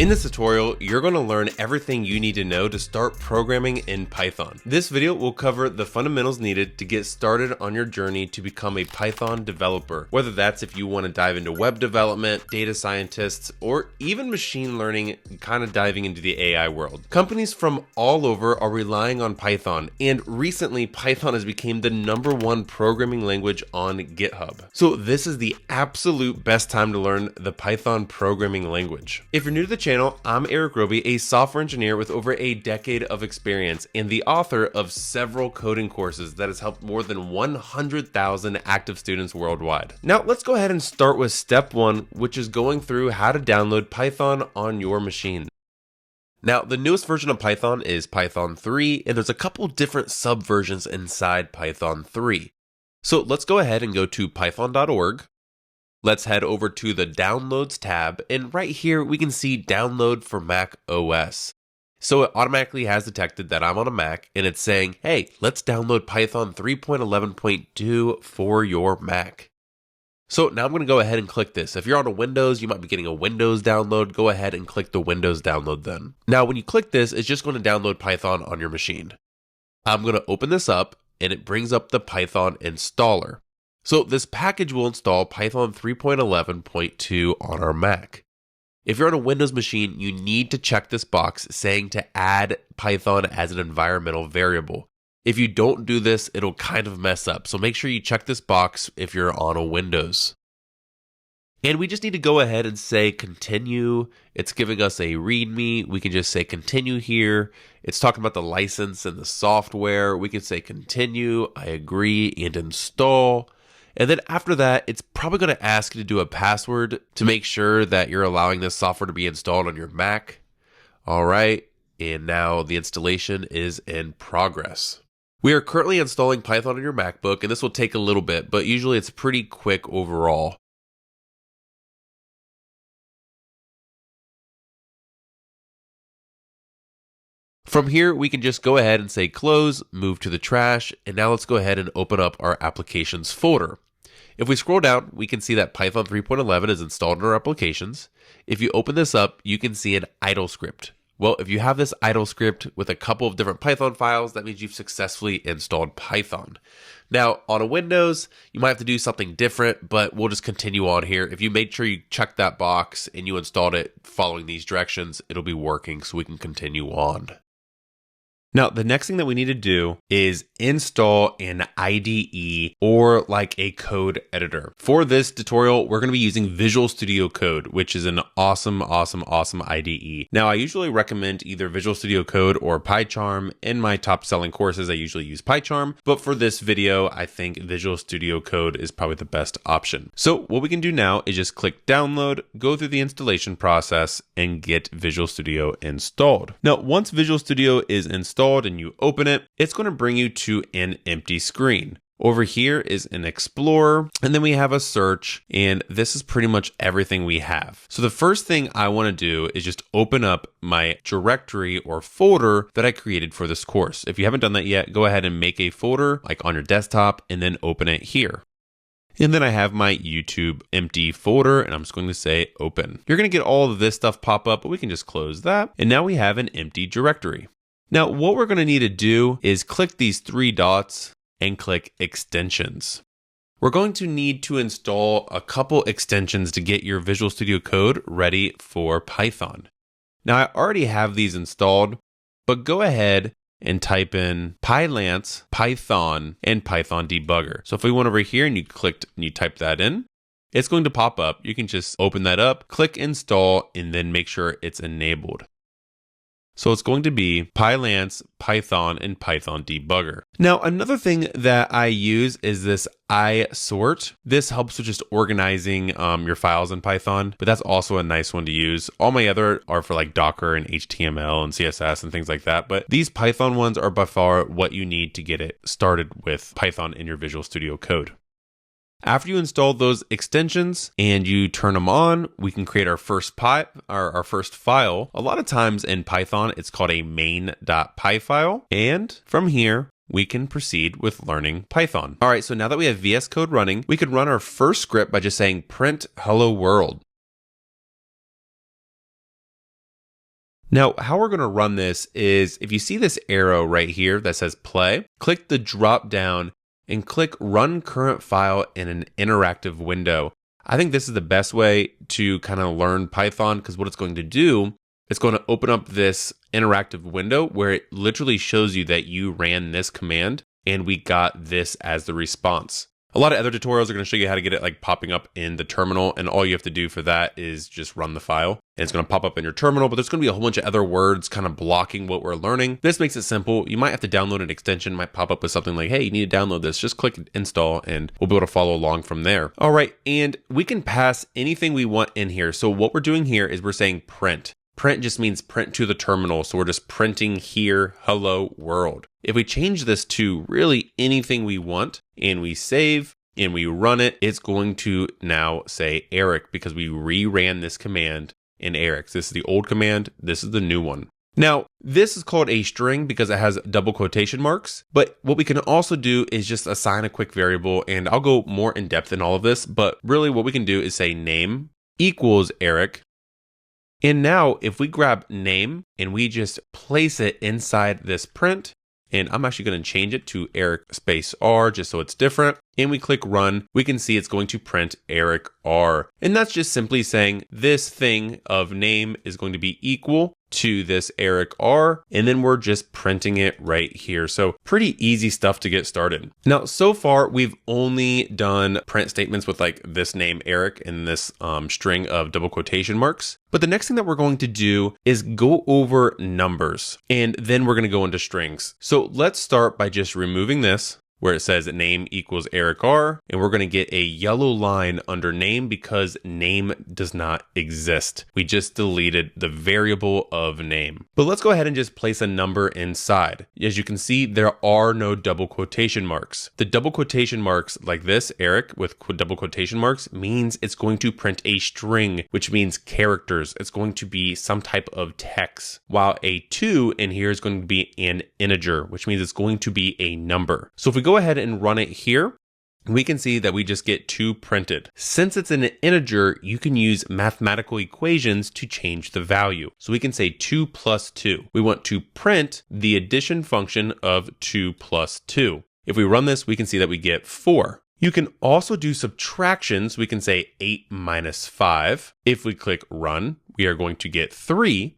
In this tutorial, you're going to learn everything you need to know to start programming in Python. This video will cover the fundamentals needed to get started on your journey to become a Python developer, whether that's if you want to dive into web development, data scientists, or even machine learning, kind of diving into the AI world. Companies from all over are relying on Python, and recently Python has become the #1 programming language on GitHub. So this is the absolute best time to learn the Python programming language. If you're new to the channel, I'm Eric Roby, a software engineer with over a decade of experience and the author of several coding courses that has helped more than 100,000 active students worldwide. Now let's go ahead and start with step 1, which is going through how to download Python on your machine. Now, the newest version of Python is Python 3, and there's a couple different subversions inside Python 3. So let's go ahead and go to python.org. Let's head over to the Downloads tab, and right here we can see Download for Mac OS. So it automatically has detected that I'm on a Mac, and it's saying, hey, let's download Python 3.11.2 for your Mac. So now I'm going to go ahead and click this. If you're on a Windows, you might be getting a Windows download. Go ahead and click the Windows download then. Now when you click this, it's just going to download Python on your machine. I'm going to open this up, and it brings up the Python installer. So this package will install Python 3.11.2 on our Mac. If you're on a Windows machine, you need to check this box saying to add Python as an environmental variable. If you don't do this, it'll kind of mess up. So make sure you check this box if you're on a Windows. And we just need to go ahead and say continue. It's giving us a README. We can just say continue here. It's talking about the license and the software. We can say continue, I agree, and install. And then after that, it's probably going to ask you to do a password to make sure that you're allowing this software to be installed on your Mac. All right, and now the installation is in progress. We are currently installing Python on your MacBook, and this will take a little bit, but usually it's pretty quick overall. From here, we can just go ahead and say close, move to the trash, and now let's go ahead and open up our applications folder. If we scroll down, we can see that Python 3.11 is installed in our applications. If you open this up, you can see an idle script. Well, if you have this idle script with a couple of different Python files, that means you've successfully installed Python. Now, on a Windows, you might have to do something different, but we'll just continue on here. If you made sure you checked that box and you installed it following these directions, it'll be working, so we can continue on. Now, the next thing that we need to do is install an IDE or like a code editor. For this tutorial, we're going to be using Visual Studio Code, which is an awesome IDE. Now, I usually recommend either Visual Studio Code or PyCharm. In my top selling courses, I usually use PyCharm, but for this video, I think Visual Studio Code is probably the best option. So what we can do now is just click download, go through the installation process, and get Visual Studio installed. Now, once Visual Studio is installed, and you open it, it's going to bring you to an empty screen. Over here is an explorer, and then we have a search, and this is pretty much everything we have. So the first thing I want to do is just open up my directory or folder that I created for this course. If you haven't done that yet, go ahead and make a folder like on your desktop and then open it here. And then I have my YouTube empty folder, and I'm just going to say open. You're going to get all of this stuff pop up, but we can just close that. And now we have an empty directory. Now, what we're going to need to do is click these 3 dots and click extensions. We're going to need to install a couple extensions to get your Visual Studio Code ready for Python. Now, I already have these installed, but go ahead and type in Pylance, Python, and Python Debugger. So if we went over here and you type that in, it's going to pop up. You can just open that up, click install, and then make sure it's enabled. So it's going to be Pylance, Python, and Python Debugger. Now, another thing that I use is this iSort. This helps with just organizing your files in Python, but that's also a nice one to use. All my other are for like Docker and HTML and CSS and things like that, but these Python ones are by far what you need to get it started with Python in your Visual Studio Code. After you install those extensions and you turn them on, we can create our first our first file. A lot of times in Python, it's called a main.py file. And from here, we can proceed with learning Python. All right, so now that we have VS Code running, we could run our first script by just saying print hello world. Now, how we're going to run this is if you see this arrow right here that says play, click the drop down and click run current file in an interactive window. I think this is the best way to kind of learn Python because what it's going to do, it's going to open up this interactive window where it literally shows you that you ran this command and we got this as the response. A lot of other tutorials are going to show you how to get it like popping up in the terminal, and all you have to do for that is just run the file and it's going to pop up in your terminal, but there's going to be a whole bunch of other words kind of blocking what we're learning. This makes it simple. You might have to download an extension, might pop up with something like, hey, you need to download this. Just click install and we'll be able to follow along from there. All right, and we can pass anything we want in here. So what we're doing here is we're saying print. Print just means print to the terminal. So we're just printing here, hello world. If we change this to really anything we want and we save and we run it, it's going to now say Eric because we reran this command in Eric's. This is the old command. This is the new one. Now, this is called a string because it has double quotation marks. But what we can also do is just assign a quick variable, and I'll go more in depth in all of this. But really what we can do is say name equals Eric. And now if we grab name and we just place it inside this print, and I'm actually going to change it to Eric space R just so it's different, and we click run, we can see it's going to print Eric R. And that's just simply saying this thing of name is going to be equal to this Eric R, and then we're just printing it right here. So pretty easy stuff to get started. Now, so far, we've only done print statements with like this name Eric and this string of double quotation marks. But the next thing that we're going to do is go over numbers, and then we're going to go into strings. So let's start by just removing this where it says name equals Eric R, and we're going to get a yellow line under name because name does not exist. We just deleted the variable of name. But let's go ahead and just place a number inside. As you can see, there are no double quotation marks. The double quotation marks like this, Eric with double quotation marks, means it's going to print a string, which means characters. It's going to be some type of text, while a 2 in here is going to be an integer, which means it's going to be a number. So if we go ahead and run it here, we can see that we just get 2 printed. Since it's an integer, you can use mathematical equations to change the value. So we can say 2 plus 2. We want to print the addition function of 2 plus 2. If we run this, we can see that we get 4. You can also do subtractions. We can say 8 minus 5. If we click run, we are going to get 3.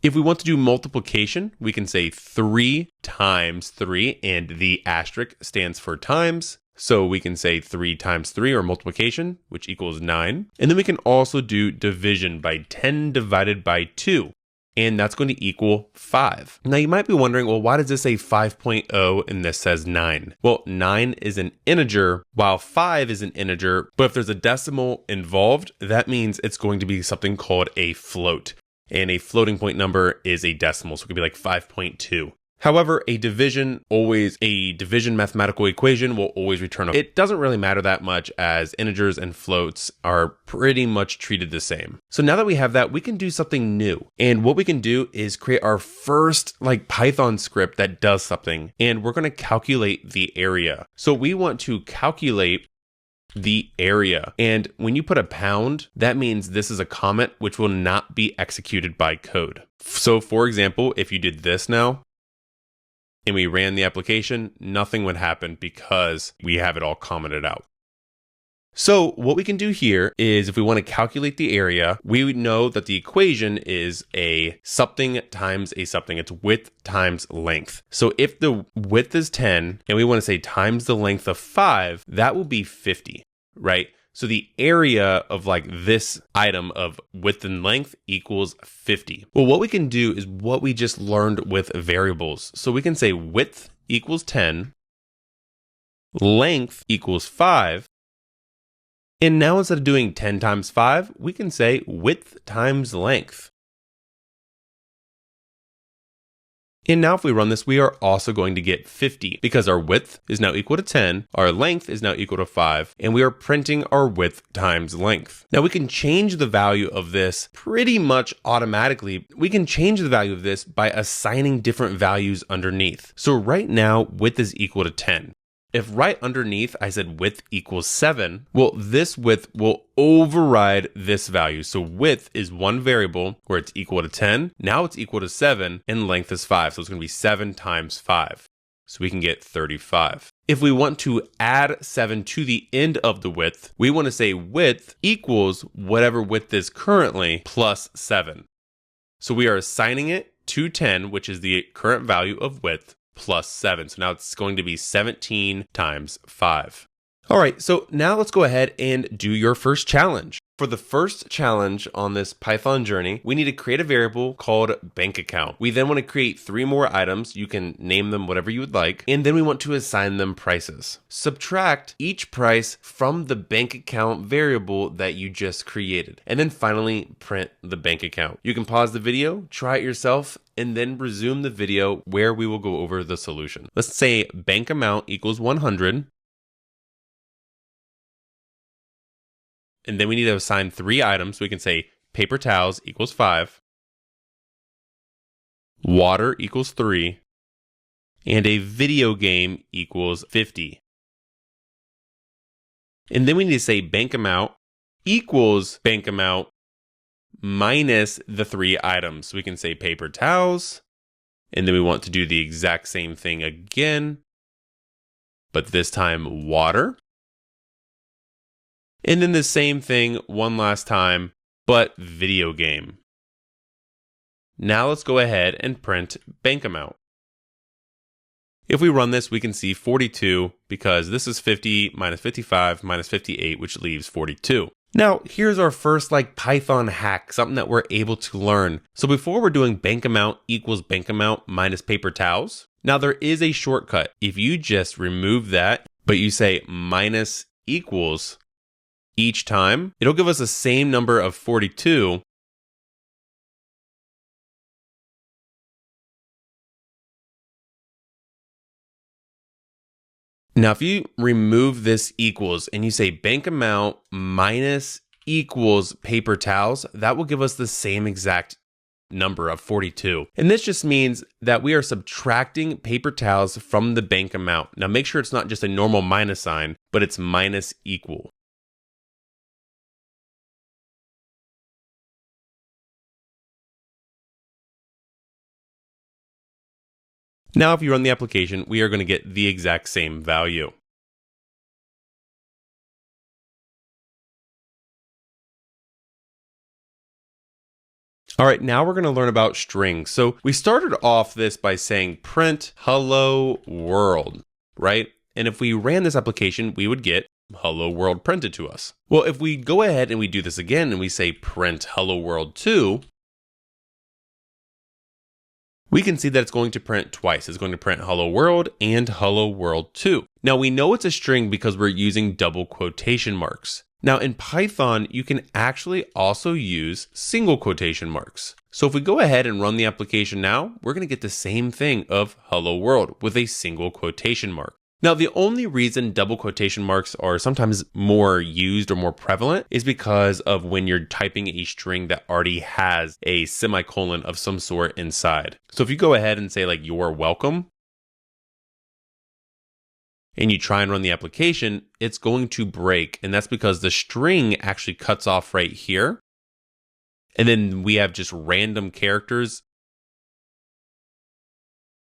If we want to do multiplication, we can say 3 times 3, and the asterisk stands for times. So we can say 3 times 3, or multiplication, which equals 9. And then we can also do division by 10 divided by 2, and that's going to equal 5. Now you might be wondering, well, why does this say 5.0 and this says 9? Well, 9 is an integer, while 5 is an integer, but if there's a decimal involved, that means it's going to be something called a float. And a floating point number is a decimal, so it could be like 5.2. However, a division mathematical equation will always return a. It doesn't really matter that much as integers and floats are pretty much treated the same. So now that we have that, we can do something new. And what we can do is create our first like Python script that does something. And we're going to calculate the area. So we want to calculate the area. And when you put a pound, that means this is a comment which will not be executed by code. So for example, if you did this now and we ran the application, nothing would happen because we have it all commented out. So what we can do here is if we want to calculate the area, we would know that the equation is a something times a something. It's width times length. So if the width is 10 and we want to say times the length of 5, that will be 50, right? So the area of like this item of width and length equals 50. Well, what we can do is what we just learned with variables. So we can say width equals 10, length equals 5, and now instead of doing 10 times 5, we can say width times length. And now if we run this, we are also going to get 50 because our width is now equal to 10, our length is now equal to 5, and we are printing our width times length. Now we can change the value of this pretty much automatically. We can change the value of this by assigning different values underneath. So right now, width is equal to 10. If right underneath I said width equals 7, well, this width will override this value. So width is one variable where it's equal to 10. Now it's equal to 7 and length is 5. So it's going to be 7 times 5. So we can get 35. If we want to add 7 to the end of the width, we want to say width equals whatever width is currently plus 7. So we are assigning it to 10, which is the current value of width, plus 7. So now it's going to be 17 times 5. All right, so now let's go ahead and do your first challenge. For the first challenge on this Python journey, we need to create a variable called bank account. We then want to create 3 more items. You can name them whatever you would like. And then we want to assign them prices. Subtract each price from the bank account variable that you just created. And then finally, print the bank account. You can pause the video, try it yourself, and then resume the video where we will go over the solution. Let's say bank amount equals 100. And then we need to assign 3 items. So we can say paper towels equals 5, water equals 3, and a video game equals 50. And then we need to say bank amount equals bank amount minus the 3 items. So we can say paper towels, and then we want to do the exact same thing again, but this time water. And then the same thing one last time, but video game. Now let's go ahead and print bank amount. If we run this, we can see 42 because this is 50 minus 55 minus 58, which leaves 42. Now, here's our first Python hack, something that we're able to learn. So before we're doing bank amount equals bank amount minus paper towels, now there is a shortcut. If you just remove that, but you say minus equals each time, it'll give us the same number of 42. Now, if you remove this equals and you say bank amount minus equals paper towels, that will give us the same exact number of 42. And this just means that we are subtracting paper towels from the bank amount. Now, make sure it's not just a normal minus sign, but it's minus equal. Now, if you run the application, we are going to get the exact same value. All right, now we're going to learn about strings. So we started off this by saying print hello world, right? And if we ran this application, we would get hello world printed to us. Well, if we go ahead and we do this again and we say print hello world 2, we can see that it's going to print twice. It's going to print hello world and hello world 2. Now we know it's a string because we're using double quotation marks. Now in Python, you can actually also use single quotation marks. So if we go ahead and run the application now, we're going to get the same thing of hello world with a single quotation mark. Now, the only reason double quotation marks are sometimes more used or more prevalent is because of when you're typing a string that already has a semicolon of some sort inside. So if you go ahead and say you're welcome, and you try and run the application, it's going to break. And that's because the string actually cuts off right here. And then we have just random characters.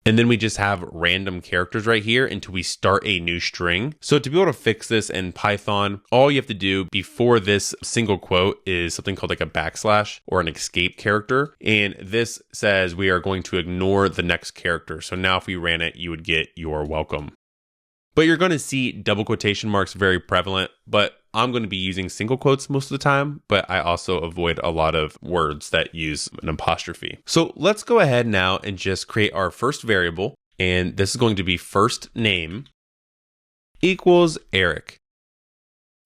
And then we just have random characters right here until we start a new string. So to be able to fix this in Python, all you have to do before this single quote is something called a backslash or an escape character. And this says we are going to ignore the next character. So now if we ran it, you would get you're welcome. But you're going to see double quotation marks very prevalent, but I'm going to be using single quotes most of the time, but I also avoid a lot of words that use an apostrophe. So let's go ahead now and just create our first variable. And this is going to be first name equals Eric.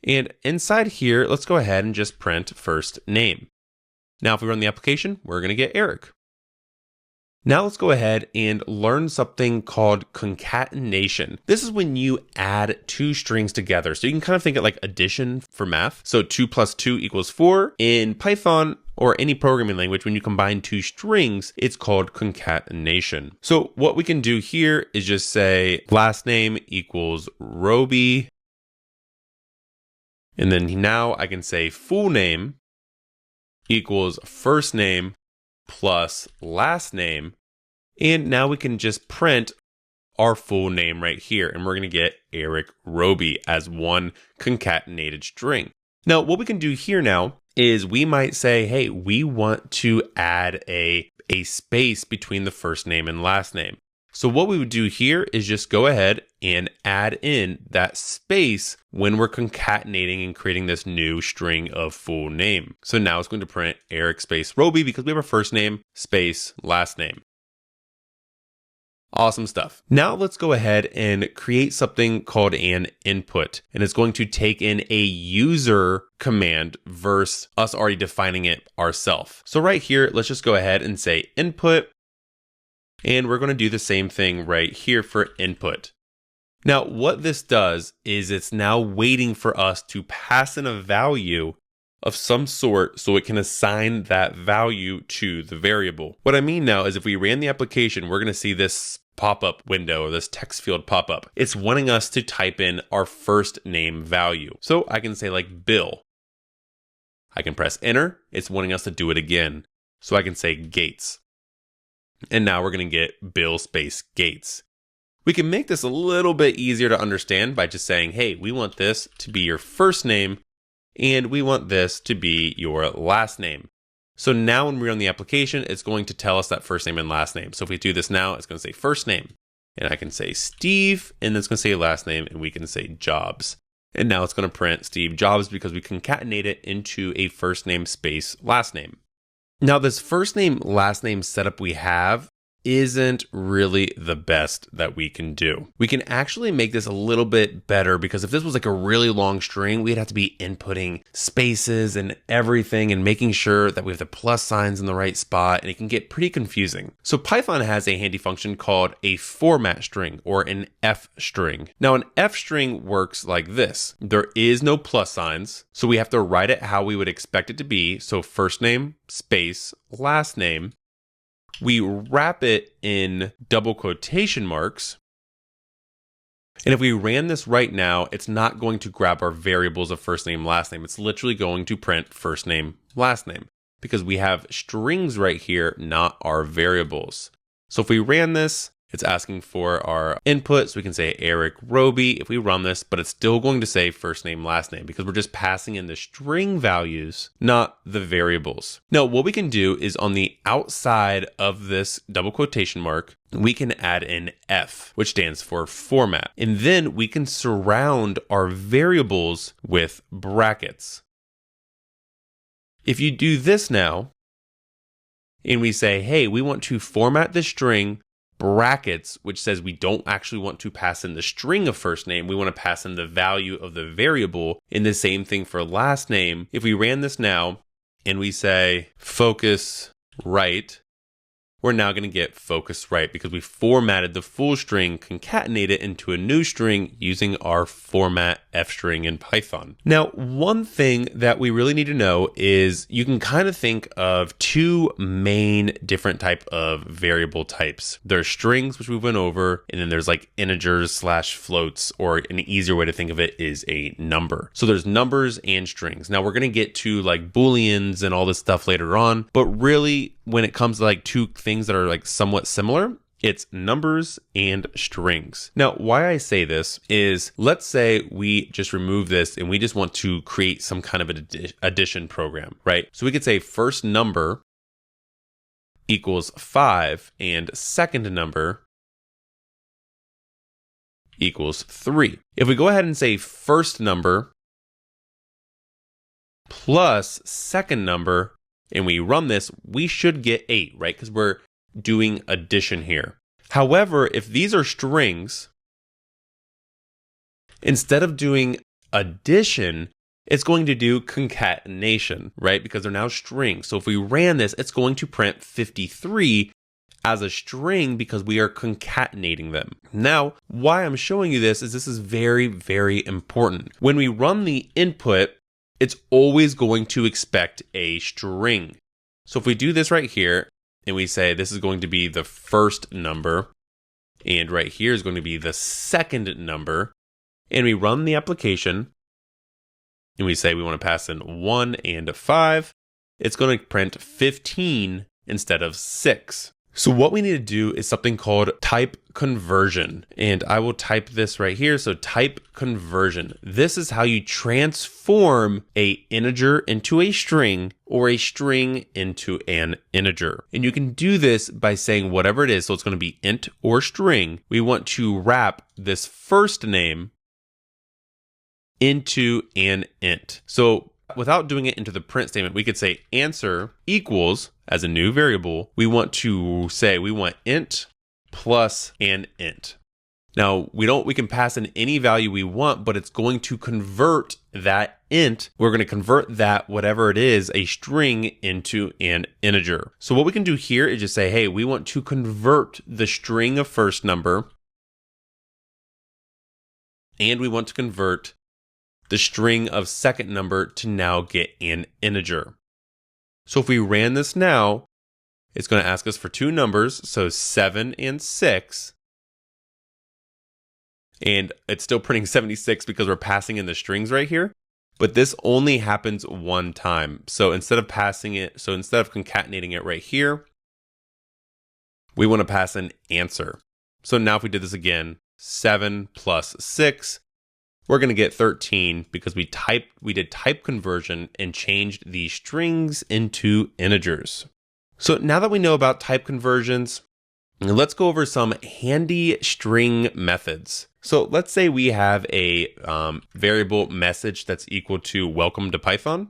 And inside here, let's go ahead and just print first name. Now, if we run the application, we're going to get Eric. Now let's go ahead and learn something called concatenation. This is when you add two strings together. So you can kind of think of like addition for math. So 2 plus 2 equals 4. In Python or any programming language, when you combine two strings, it's called concatenation. So what we can do here is just say last name equals Roby. And then now I can say full name equals first name plus last name. And now we can just print our full name right here. And we're going to get Eric Roby as one concatenated string. Now, what we can do here now is we might say, hey, we want to add a space between the first name and last name. So what we would do here is just go ahead and add in that space when we're concatenating and creating this new string of full name. So now it's going to print Eric space Roby because we have our first name space last name. Awesome stuff. Now let's go ahead and create something called an input. And it's going to take in a user command versus us already defining it ourselves. So right here, let's just go ahead and say input. And we're going to do the same thing right here for input. Now, what this does is it's now waiting for us to pass in a value of some sort so it can assign that value to the variable. What I mean now is if we ran the application, we're going to see this pop-up window or this text field pop up. It's wanting us to type in our first name value. So I can say like Bill. I can press enter. It's wanting us to do it again. So I can say Gates. And now we're going to get Bill space Gates. We can make this a little bit easier to understand by just saying, hey, we want this to be your first name and we want this to be your last name. So now when we run the application, it's going to tell us that first name and last name. So if we do this now, it's going to say first name and I can say Steve and then it's going to say last name and we can say Jobs. And now it's going to print Steve Jobs because we concatenate it into a first name space last name. Now, this first name, last name setup we have isn't really the best that we can do. We can actually make this a little bit better because if this was like a really long string, we'd have to be inputting spaces and everything and making sure that we have the plus signs in the right spot, and it can get pretty confusing. So Python has a handy function called a format string or an F string. Now, an F string works like this. There is no plus signs, so we have to write it how we would expect it to be. So first name, space, last name. We wrap it in double quotation marks. And if we ran this right now, it's not going to grab our variables of first name, last name. It's literally going to print first name, last name, because we have strings right here, not our variables. So if we ran this, it's asking for our input. So we can say Eric Roby if we run this, but it's still going to say first name, last name, because we're just passing in the string values, not the variables. Now, what we can do is on the outside of this double quotation mark, we can add an F, which stands for format. And then we can surround our variables with brackets. If you do this now, and we say, hey, we want to format the string brackets, which says we don't actually want to pass in the string of first name. We want to pass in the value of the variable. And the same thing for last name. If we ran this now and we say focus right, we're now going to get focus right because we formatted the full string, concatenate it into a new string using our format F string in Python. Now, one thing that we really need to know is you can kind of think of two main different type of variable types. There's strings, which we went over, and then there's like integers / floats, or an easier way to think of it is a number. So there's numbers and strings. Now we're going to get to like Booleans and all this stuff later on, but really when it comes to like two things that are like somewhat similar, it's numbers and strings. Now, why I say this is, let's say we just remove this and we just want to create some kind of an addition program, right? So we could say first number equals 5 and second number equals 3. If we go ahead and say first number plus second number and we run this, we should get 8, right? Because we're doing addition here. However, if these are strings, instead of doing addition, it's going to do concatenation, right? Because they're now strings. So if we ran this, it's going to print 53 as a string because we are concatenating them. Now, why I'm showing you this is very, very important. When we run the input, it's always going to expect a string. So if we do this right here, and we say this is going to be the first number, and right here is going to be the second number, and we run the application, and we say we want to pass in 1 and a 5, it's going to print 15 instead of 6. So what we need to do is something called type conversion. And I will type this right here. So type conversion. This is how you transform an integer into a string or a string into an integer. And you can do this by saying whatever it is. So it's going to be int or string. We want to wrap this first name into an int. So without doing it into the print statement, we could say answer equals, as a new variable, we want to say we want int plus an int. Now, we can pass in any value we want, but it's going to convert that int. We're going to convert that, whatever it is, a string into an integer. So what we can do here is just say, hey, we want to convert the string of first number, and we want to convert the string of second number to now get an integer. So if we ran this now, it's going to ask us for two numbers, so 7 and 6. And it's still printing 76 because we're passing in the strings right here. But this only happens one time. So instead of concatenating it right here, we want to pass an answer. So now if we did this again, 7 plus 6, we're going to get 13 because we did type conversion and changed the strings into integers. So now that we know about type conversions, let's go over some handy string methods. So let's say we have a variable message that's equal to welcome to Python.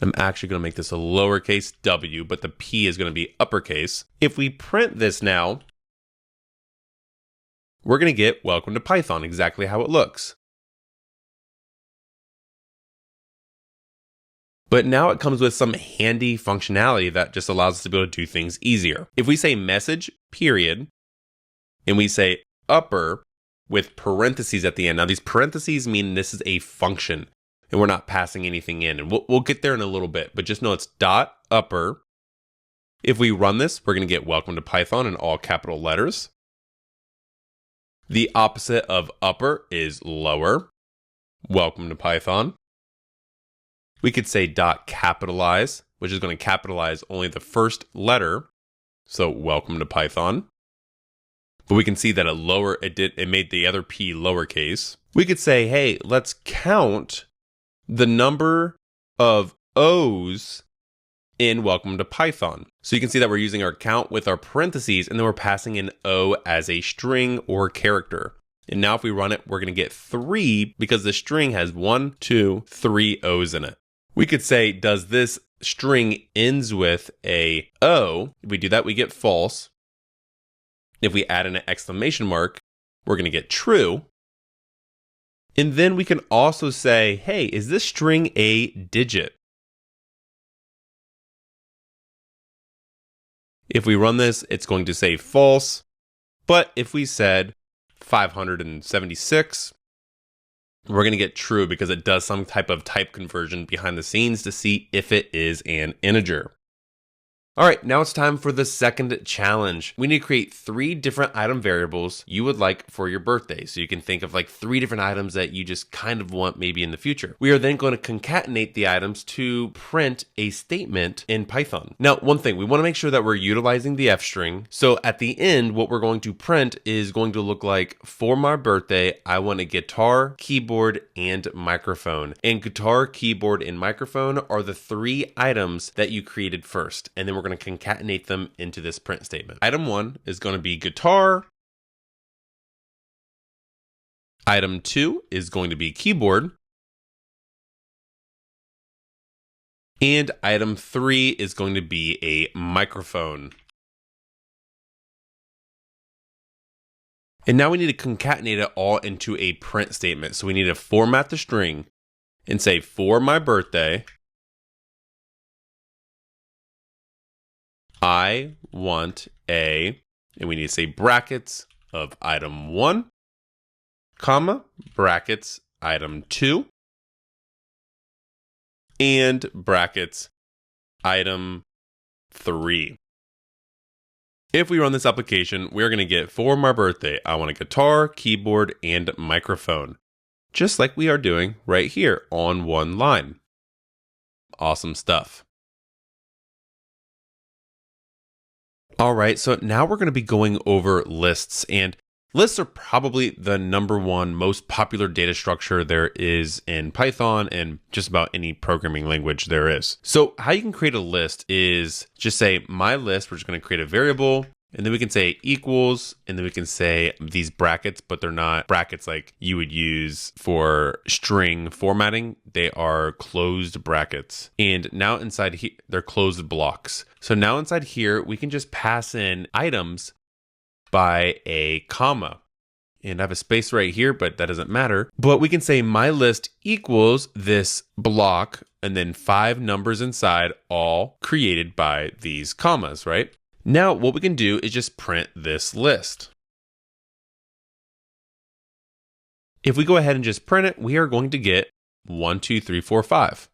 I'm actually going to make this a lowercase w, but the P is going to be uppercase. If we print this now, we're going to get welcome to Python, exactly how it looks. But now it comes with some handy functionality that just allows us to be able to do things easier. If we say message, period, and we say upper with parentheses at the end. Now these parentheses mean this is a function and we're not passing anything in. And we'll get there in a little bit, but just know it's dot upper. If we run this, we're going to get welcome to Python in all capital letters. The opposite of upper is lower. Welcome to Python. We could say dot capitalize, which is going to capitalize only the first letter. So welcome to Python. But we can see that it made the other P lowercase. We could say, hey, let's count the number of O's in welcome to Python. So you can see that we're using our count with our parentheses, and then we're passing in O as a string or character. And now if we run it, we're going to get 3 because the string has 1, 2, 3 O's in it. We could say, does this string ends with a O? If we do that, we get false. If we add in an exclamation mark, we're going to get true. And then we can also say, hey, is this string a digit? If we run this, it's going to say false. But if we said 576, we're going to get true because it does some type of type conversion behind the scenes to see if it is an integer. All right, now it's time for the second challenge. We need to create 3 different item variables you would like for your birthday. So you can think of like 3 different items that you just kind of want maybe in the future. We are then going to concatenate the items to print a statement in Python. Now, one thing, we want to make sure that we're utilizing the F string. So at the end, what we're going to print is going to look like, for my birthday, I want a guitar, keyboard, and microphone. And guitar, keyboard, and microphone are the 3 items that you created first. And then we're going to concatenate them into this print statement. Item 1 is going to be guitar. Item 2 is going to be keyboard. And item 3 is going to be a microphone. And now we need to concatenate it all into a print statement. So we need to format the string and say, for my birthday, I want a, and we need to say brackets of item 1, comma, brackets item 2, and brackets item 3. If we run this application, we're going to get for my birthday, I want a guitar, keyboard, and microphone, just like we are doing right here on one line. Awesome stuff. All right, so now we're going to be going over lists, and lists are probably the number one most popular data structure there is in Python and just about any programming language there is. So how you can create a list is just say my list. We're just going to create a variable, and then we can say equals, and then we can say these brackets, but they're not brackets like you would use for string formatting. They are closed brackets. And now inside here, they're closed blocks. So now inside here, we can just pass in items by a comma. And I have a space right here, but that doesn't matter. But we can say my list equals this block and then 5 numbers inside, all created by these commas, right? Now what we can do is just print this list. If we go ahead and just print it, we are going to get 1, 2, 3, 4, 5.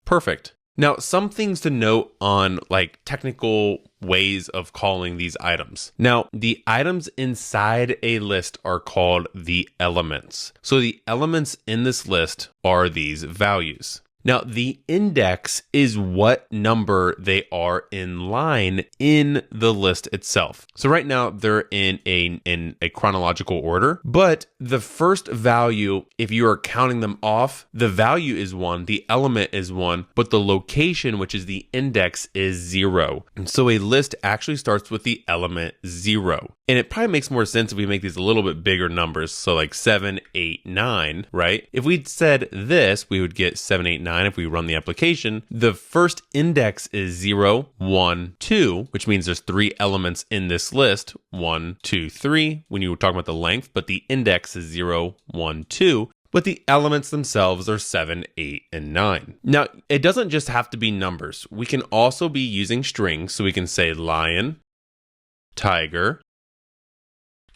Perfect. Now, some things to note on like technical ways of calling these items. Now, the items inside a list are called the elements. So the elements in this list are these values. Now, the index is what number they are in line in the list itself. So right now they're in a chronological order, but the first value, if you are counting them off, the value is 1, the element is 1, but the location, which is the index, is 0. And so a list actually starts with the element 0. And it probably makes more sense if we make these a little bit bigger numbers. So like 7, 8, 9, right? If we'd said this, we would get 7, 8, 9. If we run the application, the first index is 0, 1, 2, which means there's 3 elements in this list, 1, 2, 3, when you were talking about the length, but the index is 0, 1, 2. But the elements themselves are 7, 8, and 9. Now, it doesn't just have to be numbers. We can also be using strings, so we can say lion, tiger,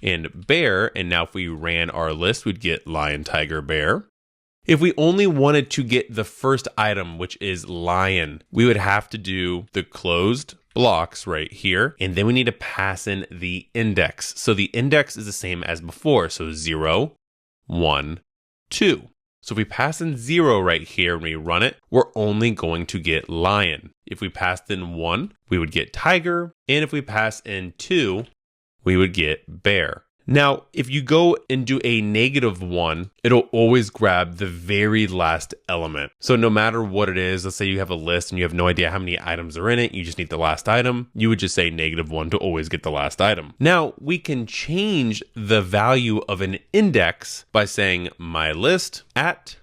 and bear, and now if we ran our list, we'd get lion, tiger, bear. If we only wanted to get the first item, which is lion, we would have to do the closed blocks right here, and then we need to pass in the index. So the index is the same as before, so 0, 1, 2. So if we pass in 0 right here and we run it, we're only going to get lion. If we passed in 1, we would get tiger, and if we pass in 2, we would get bear. Now, if you go and do a -1, it'll always grab the very last element. So no matter what it is, let's say you have a list and you have no idea how many items are in it, you just need the last item, you would just say -1 to always get the last item. Now, we can change the value of an index by saying my list at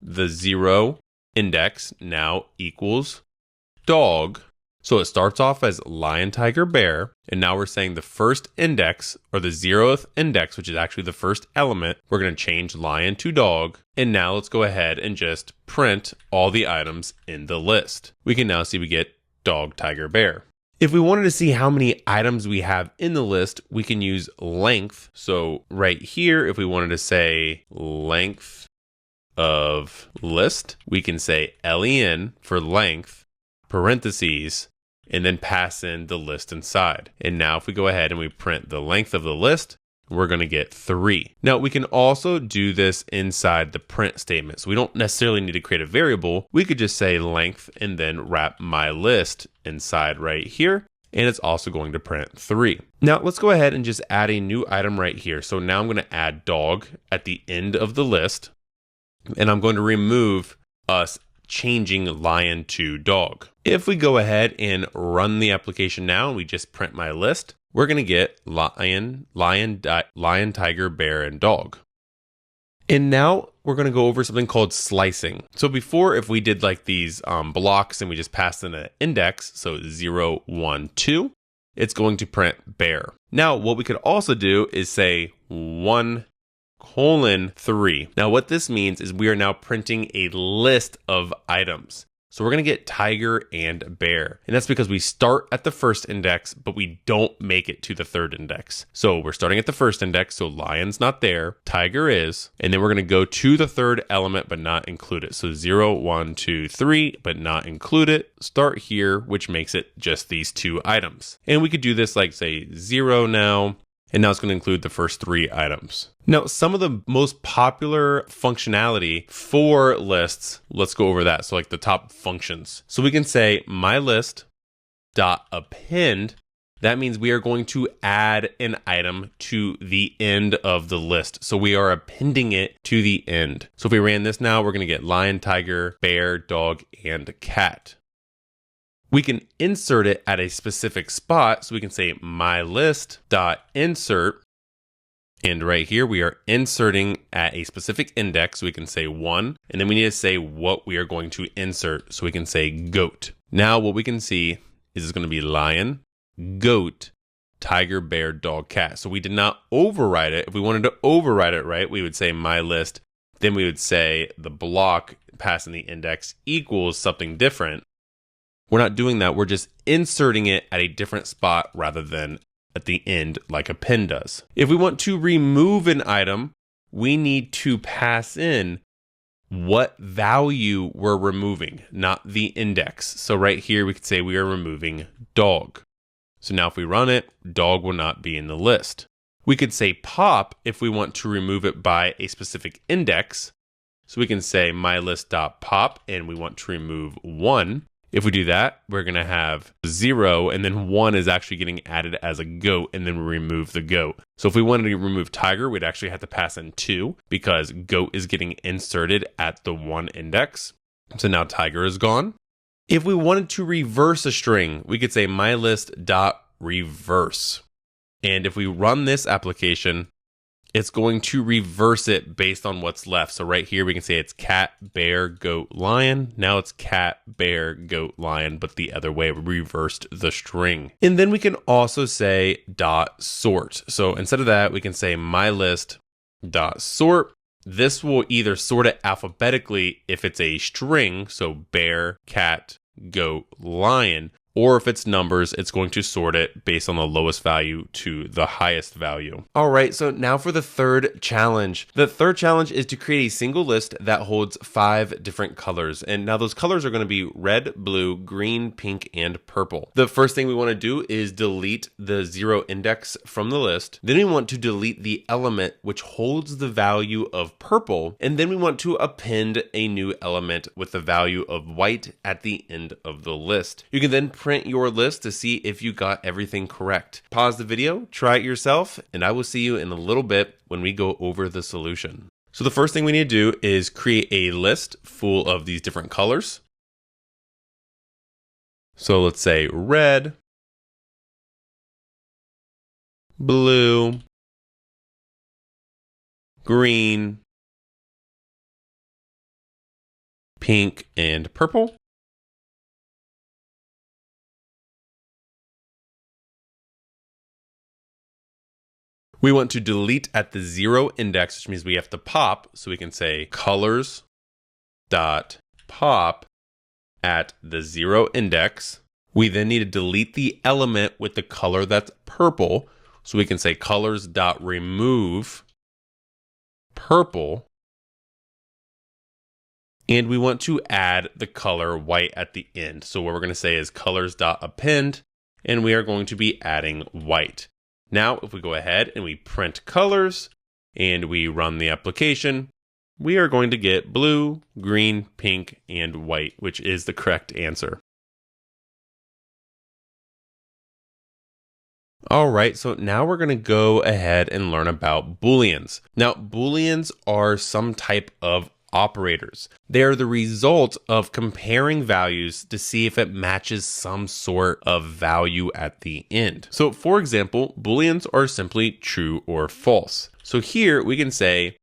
the 0 index now equals dog. So it starts off as lion, tiger, bear, and now we're saying the first index, or the 0th index, which is actually the first element, we're going to change lion to dog, and now let's go ahead and just print all the items in the list. We can now see we get dog, tiger, bear. If we wanted to see how many items we have in the list, we can use length. So right here, if we wanted to say length of list, we can say len for length, parentheses, and then pass in the list inside. And now if we go ahead and we print the length of the list, we're going to get 3. Now we can also do this inside the print statement. So we don't necessarily need to create a variable. We could just say length and then wrap my list inside right here. And it's also going to print 3. Now let's go ahead and just add a new item right here. So now I'm going to add dog at the end of the list. And I'm going to remove us changing lion to dog. If we go ahead and run the application now, and we just print my list, we're going to get lion, tiger, bear, and dog. And now we're going to go over something called slicing. So before, if we did like these blocks and we just passed in an index, so 0, 1, 2, it's going to print bear. Now what we could also do is say 1:3. Now what this means is we are now printing a list of items. So we're going to get tiger and bear. And that's because we start at the first index, but we don't make it to the third index. So we're starting at the first index, so lion's not there, tiger is, and then we're going to go to the third element, but not include it. So 0, 1, 2, 3, but not include it. Start here, which makes it just these two items. And we could do this like say 0 now. And now it's going to include the first 3 items. Now, some of the most popular functionality for lists, let's go over that. So like the top functions. So we can say mylist.append. That means we are going to add an item to the end of the list. So we are appending it to the end. So if we ran this now, we're going to get lion, tiger, bear, dog, and cat. We can insert it at a specific spot. So we can say mylist.insert. And right here, we are inserting at a specific index. So we can say 1. And then we need to say what we are going to insert. So we can say goat. Now what we can see is it's going to be lion, goat, tiger, bear, dog, cat. So we did not override it. If we wanted to override it, right, we would say mylist. Then we would say the block passing the index equals something different. We're not doing that. We're just inserting it at a different spot rather than at the end like append does. If we want to remove an item, we need to pass in what value we're removing, not the index. So right here, we could say we are removing dog. So now if we run it, dog will not be in the list. We could say pop if we want to remove it by a specific index. So we can say mylist.pop and we want to remove 1. If we do that, we're going to have 0 and then 1 is actually getting added as a goat and then we remove the goat. So if we wanted to remove tiger, we'd actually have to pass in 2 because goat is getting inserted at the 1 index. So now tiger is gone. If we wanted to reverse a string, we could say mylist.reverse. And if we run this application, it's going to reverse it based on what's left. So right here, we can say it's cat, bear, goat, lion. Now it's cat, bear, goat, lion, but the other way, we reversed the string. And then we can also say dot sort. So instead of that, we can say mylist dot sort. This will either sort it alphabetically if it's a string, so bear, cat, goat, lion, or if it's numbers, it's going to sort it based on the lowest value to the highest value. All right, so now for the third challenge. The third challenge is to create a single list that holds 5 different colors. And now those colors are going to be red, blue, green, pink, and purple. The first thing we want to do is delete the 0 index from the list. Then we want to delete the element which holds the value of purple. And then we want to append a new element with the value of white at the end of the list. You can then print your list to see if you got everything correct. Pause the video, try it yourself, and I will see you in a little bit when we go over the solution. So the first thing we need to do is create a list full of these different colors. So let's say red, blue, green, pink, and purple. We want to delete at the 0 index, which means we have to pop. So we can say colors dot pop at the 0 index. We then need to delete the element with the color that's purple. So we can say colors dot remove purple. And we want to add the color white at the end. So what we're going to say is colors dot append, and we are going to be adding white. Now, if we go ahead and we print colors and we run the application, we are going to get blue, green, pink, and white, which is the correct answer. All right, so now we're going to go ahead and learn about Booleans. Now, Booleans are some type of operators. They are the result of comparing values to see if it matches some sort of value at the end. So for example, Booleans are simply true or false. So here we can say,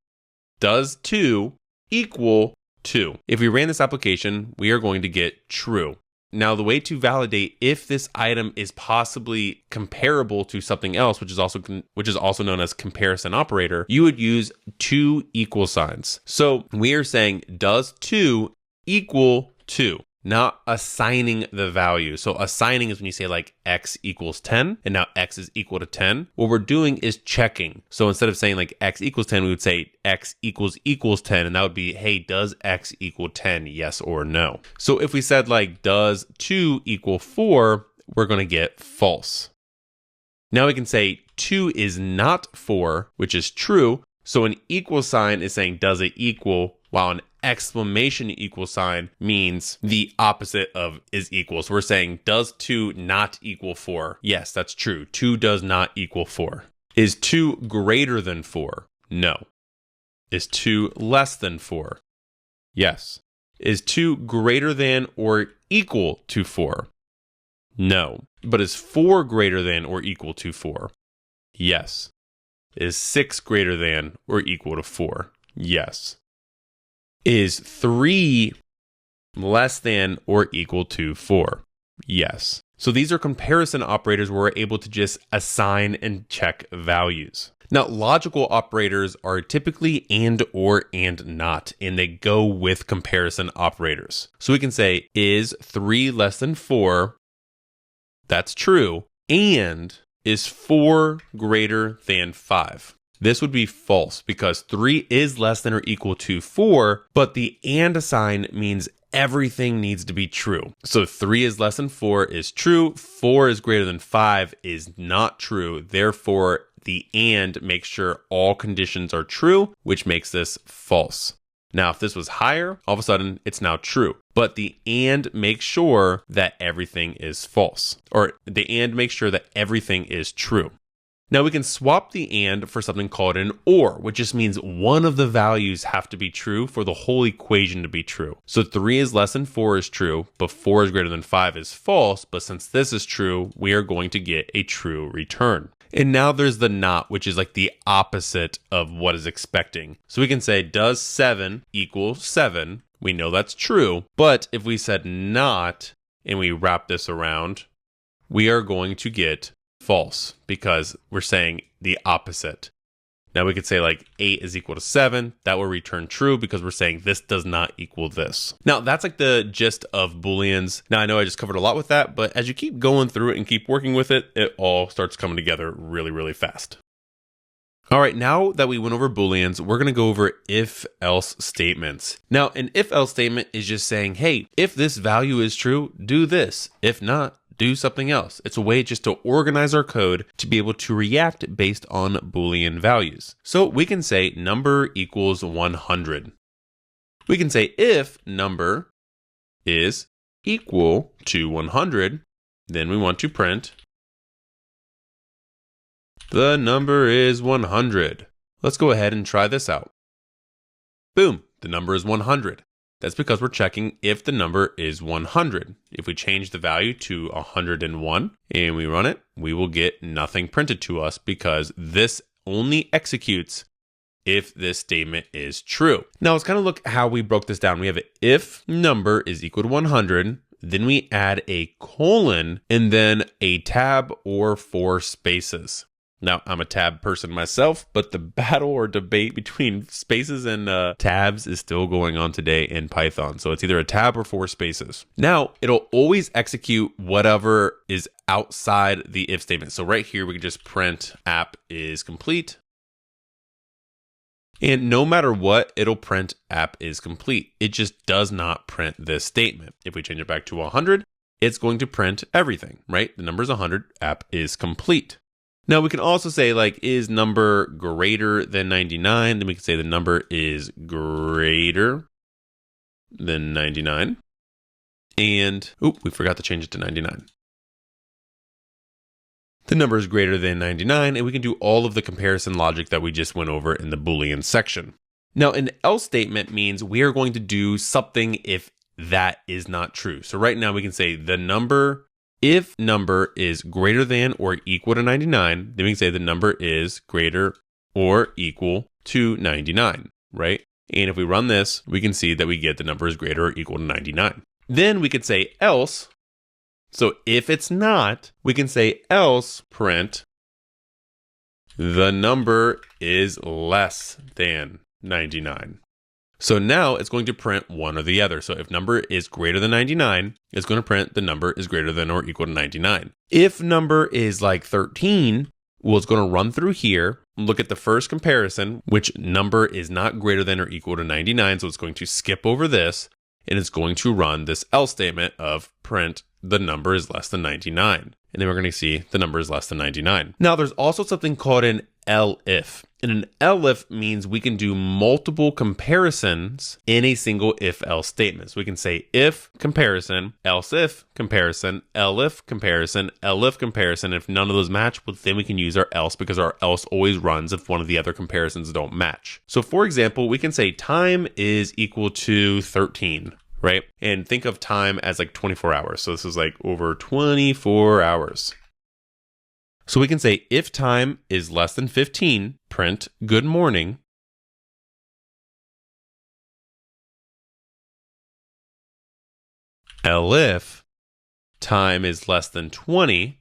does 2 equal 2? If we ran this application, we are going to get true. Now, the way to validate if this item is possibly comparable to something else, which is also known as comparison operator, you would use 2 equal signs. So we are saying, does 2 equal 2? not assigning the value. So assigning is when you say like x equals 10 and now x is equal to 10. What we're doing is checking. So instead of saying like x equals 10, we would say x equals 10. And that would be, hey, does x equal 10? Yes or no. So if we said like, does 2 equal 4? We're going to get false. Now we can say 2 is not 4, which is true. So an equal sign is saying, does it equal? While an exclamation equal sign means the opposite of is equal. So we're saying, does 2 not equal 4? Yes, that's true. 2 does not equal 4. Is 2 greater than 4? No. Is 2 less than 4? Yes. Is 2 greater than or equal to 4? No. But is 4 greater than or equal to 4? Yes. Is 6 greater than or equal to 4? Yes. Is 3 less than or equal to 4? Yes. So these are comparison operators where we're able to just assign and check values. Now, logical operators are typically and, or, and not, and they go with comparison operators. So we can say, is 3 less than 4? That's true. And is 4 greater than 5? This would be false because 3 is less than or equal to 4, but the and sign means everything needs to be true. So 3 is less than 4 is true. 4 is greater than 5 is not true. Therefore, the and makes sure all conditions are true, which makes this false. Now, if this was higher, all of a sudden it's now true. But the and makes sure that everything is false. Or the and makes sure that everything is true. Now we can swap the and for something called an or, which just means one of the values have to be true for the whole equation to be true. So 3 is less than 4 is true, but 4 is greater than 5 is false. But since this is true, we are going to get a true return. And now there's the not, which is like the opposite of what is expecting. So we can say, does 7 equal 7? We know that's true. But if we said not, and we wrap this around, we are going to get false because we're saying the opposite. Now we could say like 8 is equal to 7. That will return true because we're saying this does not equal this. Now that's like the gist of Booleans. Now I know I just covered a lot with that, but as you keep going through it and keep working with it, it all starts coming together really, really fast. All right, now that we went over Booleans, we're going to go over if-else statements. Now, an if-else statement is just saying, hey, if this value is true, do this. If not, do something else. It's a way just to organize our code to be able to react based on Boolean values. So we can say number equals 100. We can say if number is equal to 100, then we want to print the number is 100. Let's go ahead and try this out. Boom, the number is 100. That's because we're checking if the number is 100. If we change the value to 101 and we run it, we will get nothing printed to us because this only executes if this statement is true. Now let's kind of look how we broke this down. We have if number is equal to 100, then we add a colon and then a tab or 4 spaces. Now, I'm a tab person myself, but the battle or debate between spaces and tabs is still going on today in Python. So it's either a tab or 4 spaces. Now, it'll always execute whatever is outside the if statement. So right here, we can just print app is complete. And no matter what, it'll print app is complete. It just does not print this statement. If we change it back to 100, it's going to print everything, right? The number is 100, app is complete. Now we can also say like, is number greater than 99? Then we can say the number is greater than 99. And, we forgot to change it to 99. The number is greater than 99, and we can do all of the comparison logic that we just went over in the Boolean section. Now, an else statement means we are going to do something if that is not true. So right now we can say the number, if number is greater than or equal to 99, then we can say the number is greater or equal to 99, right? And if we run this, we can see that we get the number is greater or equal to 99. Then we could say else. So if it's not, we can say else print the number is less than 99. So now it's going to print one or the other. So if number is greater than 99, it's going to print the number is greater than or equal to 99. If number is like 13, well, it's going to run through here, look at the first comparison, which number is not greater than or equal to 99. So it's going to skip over this, and it's going to run this else statement of print the number is less than 99. And then we're going to see the number is less than 99. Now, there's also something called an elif. And an elif means we can do multiple comparisons in a single if-else statement. So we can say if comparison, else if comparison, elif comparison, elif comparison. If none of those match, well, then we can use our else, because our else always runs if one of the other comparisons don't match. So for example, we can say time is equal to 13. Right? And think of time as like 24 hours. So this is like over 24 hours. So we can say if time is less than 15, print good morning. Elif time is less than 20,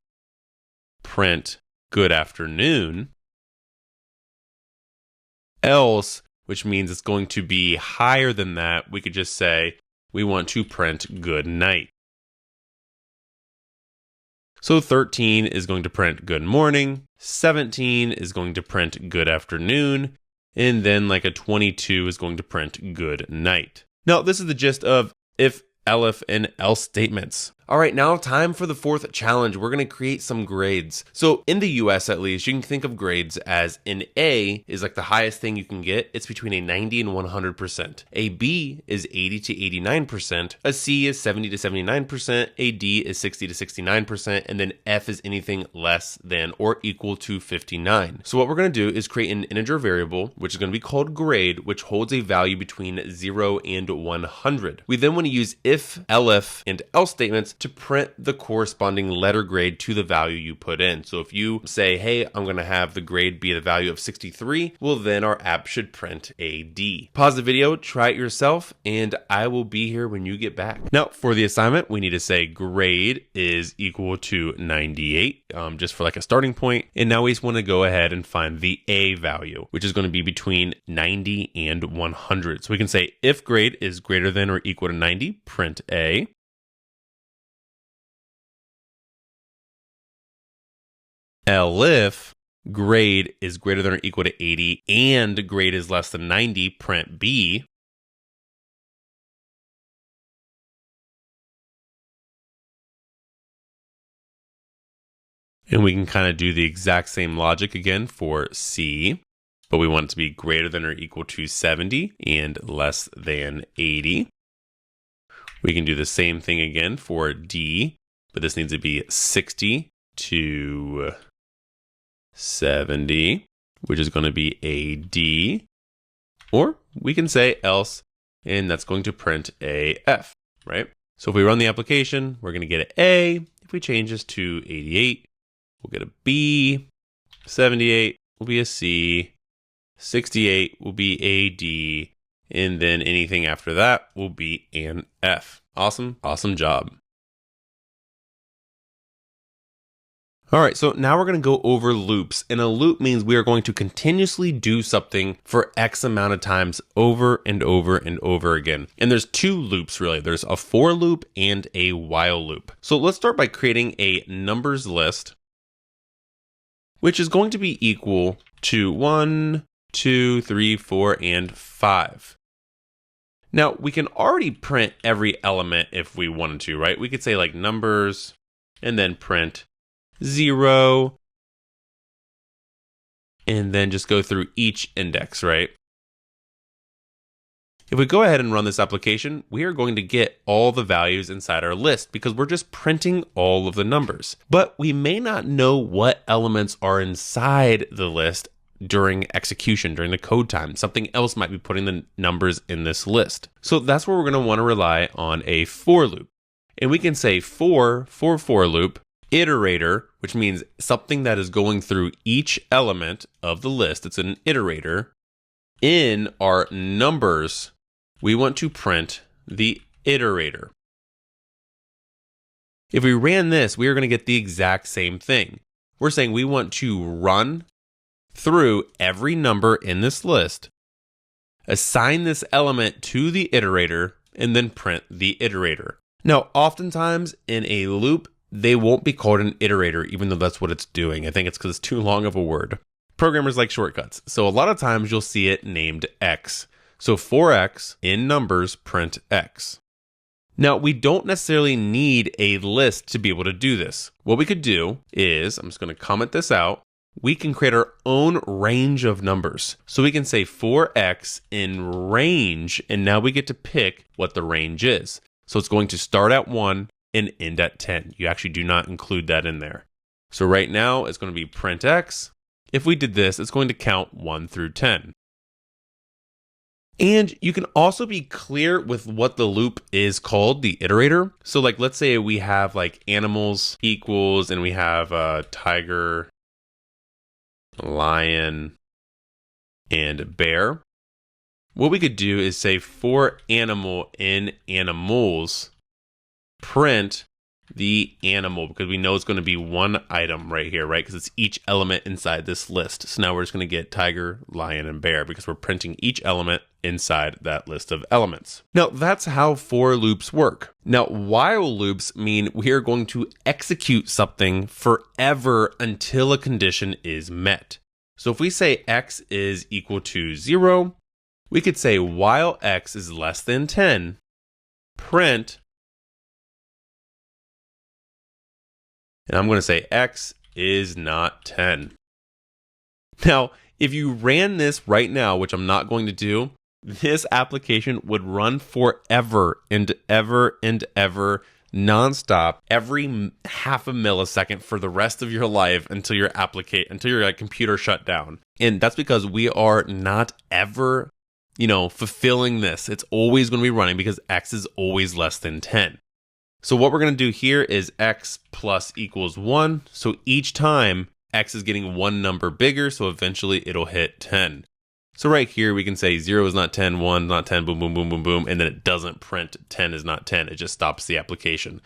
print good afternoon. Else, which means it's going to be higher than that, we could just say we want to print good night. So 13 is going to print good morning, 17 is going to print good afternoon, and then like a 22 is going to print good night. Now, this is the gist of if, elif, and else statements. All right, now time for the fourth challenge. We're going to create some grades. So in the US, at least, you can think of grades as an A is like the highest thing you can get. It's between a 90 and 100%. A B is 80 to 89%. A C is 70 to 79%. A D is 60 to 69%. And then F is anything less than or equal to 59. So what we're going to do is create an integer variable, which is going to be called grade, which holds a value between 0 and 100. We then want to use if, elif, and else statements to print the corresponding letter grade to the value you put in. So if you say, hey, I'm going to have the grade be the value of 63, well, then our app should print a D. Pause the video, try it yourself, and I will be here when you get back. Now, for the assignment, we need to say grade is equal to 98, just for like a starting point. And now we just want to go ahead and find the A value, which is going to be between 90 and 100. So we can say if grade is greater than or equal to 90, print A. Elif grade is greater than or equal to 80 and grade is less than 90, print B. And we can kind of do the exact same logic again for C, but we want it to be greater than or equal to 70 and less than 80. We can do the same thing again for D, but this needs to be 60 to 70, which is going to be a D, or we can say else, and that's going to print a F, right? So if we run the application, we're going to get an A. If we change this to 88, we'll get a B. 78 will be a C. 68 will be a D, and then anything after that will be an F. Awesome, awesome job. All right, so now we're going to go over loops, and a loop means we are going to continuously do something for X amount of times over and over and over again. And there's two loops really. There's a for loop and a while loop. So let's start by creating a numbers list, which is going to be equal to 1, 2, 3, 4, and 5. Now, we can already print every element if we wanted to, right? We could say like numbers and then print 0, and then just go through each index, right? If we go ahead and run this application, we are going to get all the values inside our list because we're just printing all of the numbers. But we may not know what elements are inside the list during execution, during the code time. Something else might be putting the numbers in this list. So that's where we're going to want to rely on a for loop. And we can say for loop, iterator, which means something that is going through each element of the list. It's an iterator. In our numbers, we want to print the iterator. If we ran this, we are going to get the exact same thing. We're saying we want to run through every number in this list assign this element to the iterator, and then print the iterator. Now, oftentimes in a loop, they won't be called an iterator, even though that's what it's doing. I think it's because it's too long of a word. Programmers like shortcuts. So a lot of times you'll see it named X. So for X, in numbers, print X. Now, we don't necessarily need a list to be able to do this. What we could do is, I'm just going to comment this out, we can create our own range of numbers. So we can say for X in range, and now we get to pick what the range is. So it's going to start at 1 and end at 10. You actually do not include that in there. So right now, it's going to be print X. If we did this, it's going to count 1 through 10. And you can also be clear with what the loop is called, the iterator. So like, let's say we have like animals equals, and we have a tiger, lion, and bear. What we could do is say for animal in animals, print the animal, because we know it's going to be one item right here, right? Because it's each element inside this list. So now we're just going to get tiger, lion, and bear because we're printing each element inside that list of elements. Now, that's how for loops work. Now, while loops mean we are going to execute something forever until a condition is met. So if we say X is equal to 0, we could say while X is less than 10, print, and I'm going to say X is not 10. Now, if you ran this right now, which I'm not going to do, this application would run forever and ever and ever, nonstop, every half a millisecond for the rest of your life until your computer shut down. And that's because we are not ever, fulfilling this. It's always going to be running because X is always less than 10. So what we're going to do here is X plus equals 1. So each time X is getting one number bigger, so eventually it'll hit 10. So right here we can say 0 is not 10, 1 is not 10, boom, boom, boom, boom, boom, and then it doesn't print 10 is not 10. It just stops the application.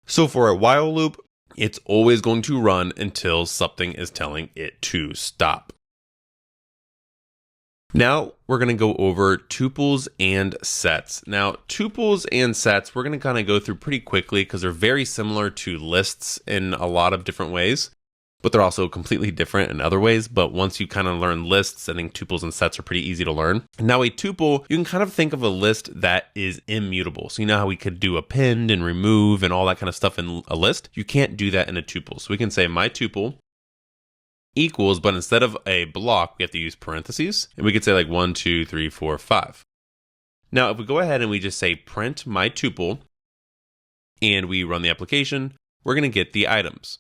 So for a while loop, it's always going to run until something is telling it to stop. Now we're going to go over tuples and sets. Now, tuples and sets, we're going to kind of go through pretty quickly because they're very similar to lists in a lot of different ways, but they're also completely different in other ways. But once you kind of learn lists, I think tuples and sets are pretty easy to learn. Now, a tuple, you can kind of think of a list that is immutable. So you know how we could do append and remove and all that kind of stuff in a list? You can't do that in a tuple. So we can say my tuple equals, but instead of a block, we have to use parentheses. And we could say like 1, 2, 3, 4, 5. Now, if we go ahead and we just say print my tuple and we run the application, we're going to get the items.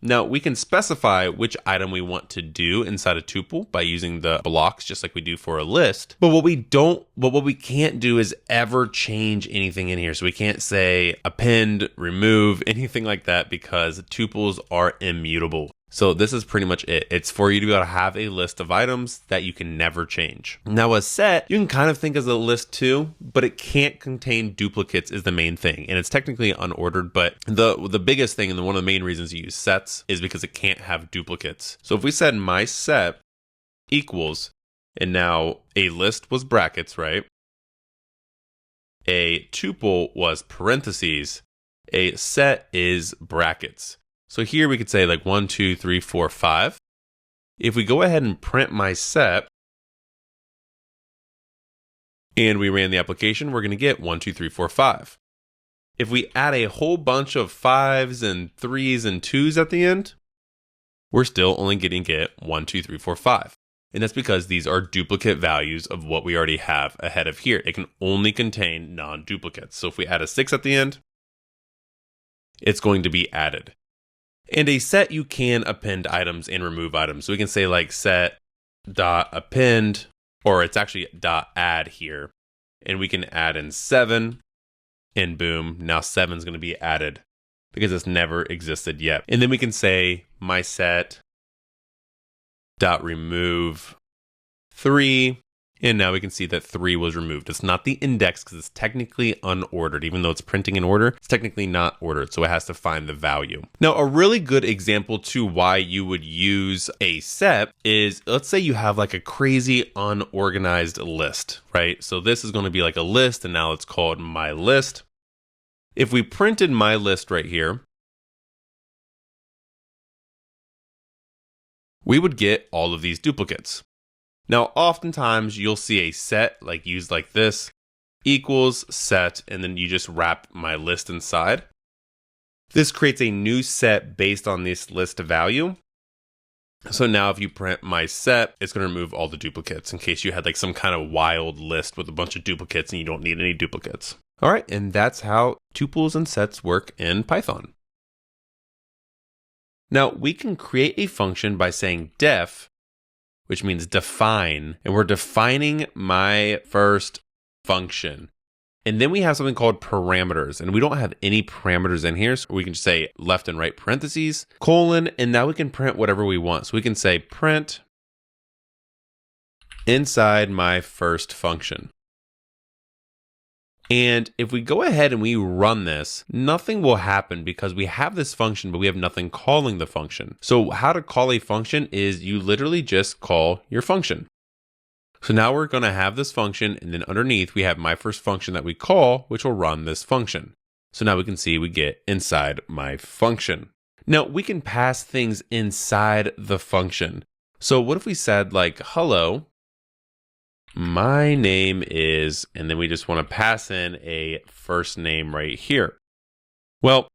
Now, we can specify which item we want to do inside a tuple by using the blocks, just like we do for a list. But what we can't do is ever change anything in here. So we can't say append, remove, anything like that because tuples are immutable. So this is pretty much it. It's for you to be able to have a list of items that you can never change. Now a set, you can kind of think as a list too, but it can't contain duplicates is the main thing. And it's technically unordered, but the biggest thing and one of the main reasons you use sets is because it can't have duplicates. So if we said my set equals, and now a list was brackets, right? A tuple was parentheses. A set is brackets. So here we could say like 1, 2, 3, 4, 5. If we go ahead and print my set and we ran the application, we're going to get 1, 2, 3, 4, 5. If we add a whole bunch of 5s and 3s and 2s at the end, we're still only getting 1, 2, 3, 4, 5. And that's because these are duplicate values of what we already have ahead of here. It can only contain non-duplicates. So if we add a 6 at the end, it's going to be added. And a set, you can append items and remove items. So we can say like set dot append, or it's actually dot add here. And we can add in 7, and boom, now 7 is going to be added because it's never existed yet. And then we can say my set dot remove 3, And now we can see that 3 was removed. It's not the index because it's technically unordered. Even though it's printing in order, it's technically not ordered. So it has to find the value. Now, a really good example to why you would use a set is, let's say you have like a crazy unorganized list, right? So this is going to be like a list, and now it's called my list. If we printed my list right here, we would get all of these duplicates. Now, oftentimes you'll see a set like used like this, equals set, and then you just wrap my list inside. This creates a new set based on this list value. So now if you print my set, it's going to remove all the duplicates in case you had like some kind of wild list with a bunch of duplicates and you don't need any duplicates. All right, and that's how tuples and sets work in Python. Now, we can create a function by saying def, which means define, and we're defining my first function. And then we have something called parameters, and we don't have any parameters in here, so we can just say left and right parentheses, colon, and now we can print whatever we want. So we can say print inside my first function. And if we go ahead and we run this, nothing will happen because we have this function, but we have nothing calling the function. So how to call a function is you literally just call your function. So now we're going to have this function, and then underneath we have my first function that we call, which will run this function. So now we can see we get inside my function. Now we can pass things inside the function. So what if we said like, hello, my name is, and then we just want to pass in a first name right here. Well,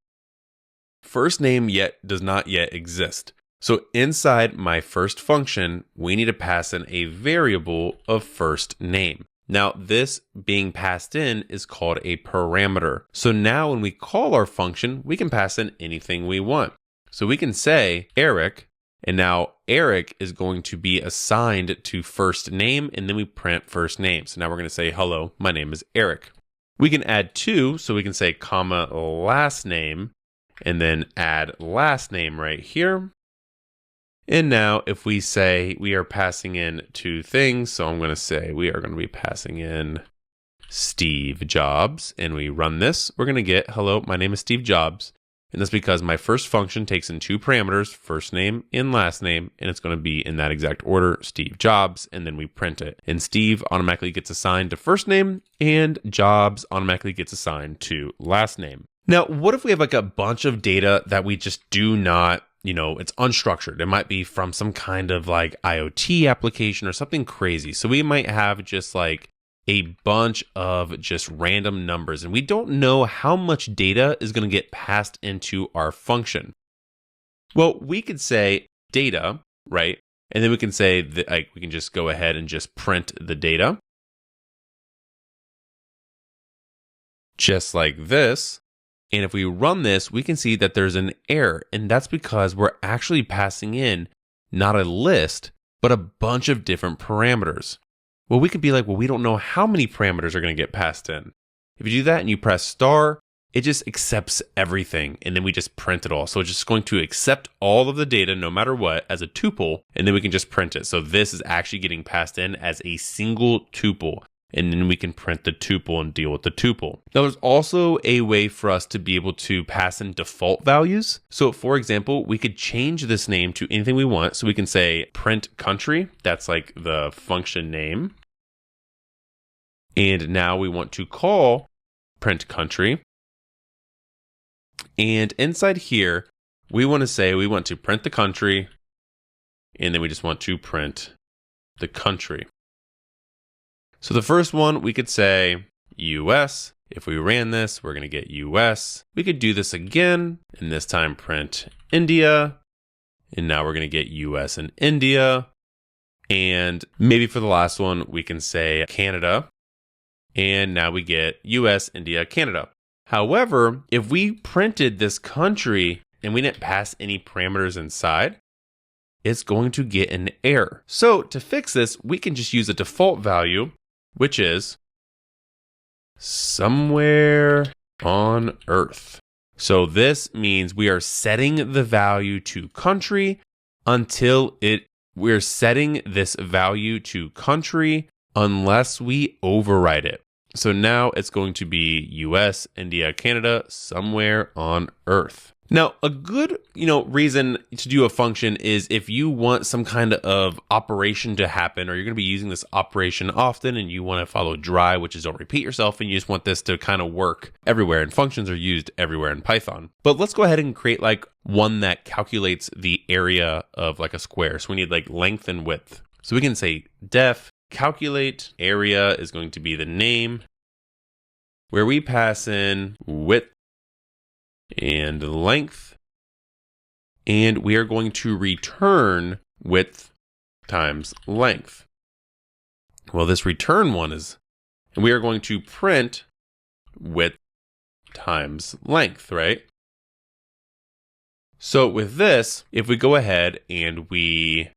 first name does not yet exist. So inside my first function, we need to pass in a variable of first name. Now this being passed in is called a parameter. So now when we call our function, we can pass in anything we want. So we can say Eric, and now Eric is going to be assigned to first name, and then we print first name. So now we're going to say, hello, my name is Eric. We can add 2, so we can say comma last name, and then add last name right here. And now if we say we are passing in 2 things, so I'm going to say we are going to be passing in Steve Jobs, and we run this, we're going to get, hello, my name is Steve Jobs. And that's because my first function takes in 2 parameters, first name and last name, and it's going to be in that exact order, Steve Jobs, and then we print it. And Steve automatically gets assigned to first name, and Jobs automatically gets assigned to last name. Now, what if we have like a bunch of data that we just do not, it's unstructured. It might be from some kind of like IoT application or something crazy. So we might have just like a bunch of just random numbers, and we don't know how much data is going to get passed into our function. Well, we could say data, right? And then we can say that we can just go ahead and just print the data. Just like this. And if we run this, we can see that there's an error, and that's because we're actually passing in not a list, but a bunch of different parameters. Well, we could be like, well, we don't know how many parameters are going to get passed in. If you do that and you press star, it just accepts everything, and then we just print it all. So it's just going to accept all of the data no matter what as a tuple, and then we can just print it. So this is actually getting passed in as a single tuple, and then we can print the tuple and deal with the tuple. Now, there's also a way for us to be able to pass in default values. So for example, we could change this name to anything we want. So we can say print country. That's like the function name. And now we want to call print country. And inside here, we want to say we want to print the country, and then we just want to print the country. So the first one, we could say US. If we ran this, we're going to get US. We could do this again, and this time print India. And now we're going to get US and India. And maybe for the last one, we can say Canada. And now we get US, India, Canada. However, if we printed this country and we didn't pass any parameters inside, it's going to get an error. So to fix this, we can just use a default value, which is somewhere on Earth. So this means we are setting the value to country until we're setting this value to country unless we override it. So now it's going to be US, India, Canada, somewhere on Earth. Now, a good, reason to do a function is if you want some kind of operation to happen, or you're going to be using this operation often and you want to follow dry, which is don't repeat yourself, and you just want this to kind of work everywhere, and functions are used everywhere in Python. But let's go ahead and create like one that calculates the area of like a square. So we need like length and width. So we can say def calculate area is going to be the name, where we pass in width and length, and we are going to return width times length. Well, this return one is, and we are going to print width times length, right? So with this, if we go ahead and we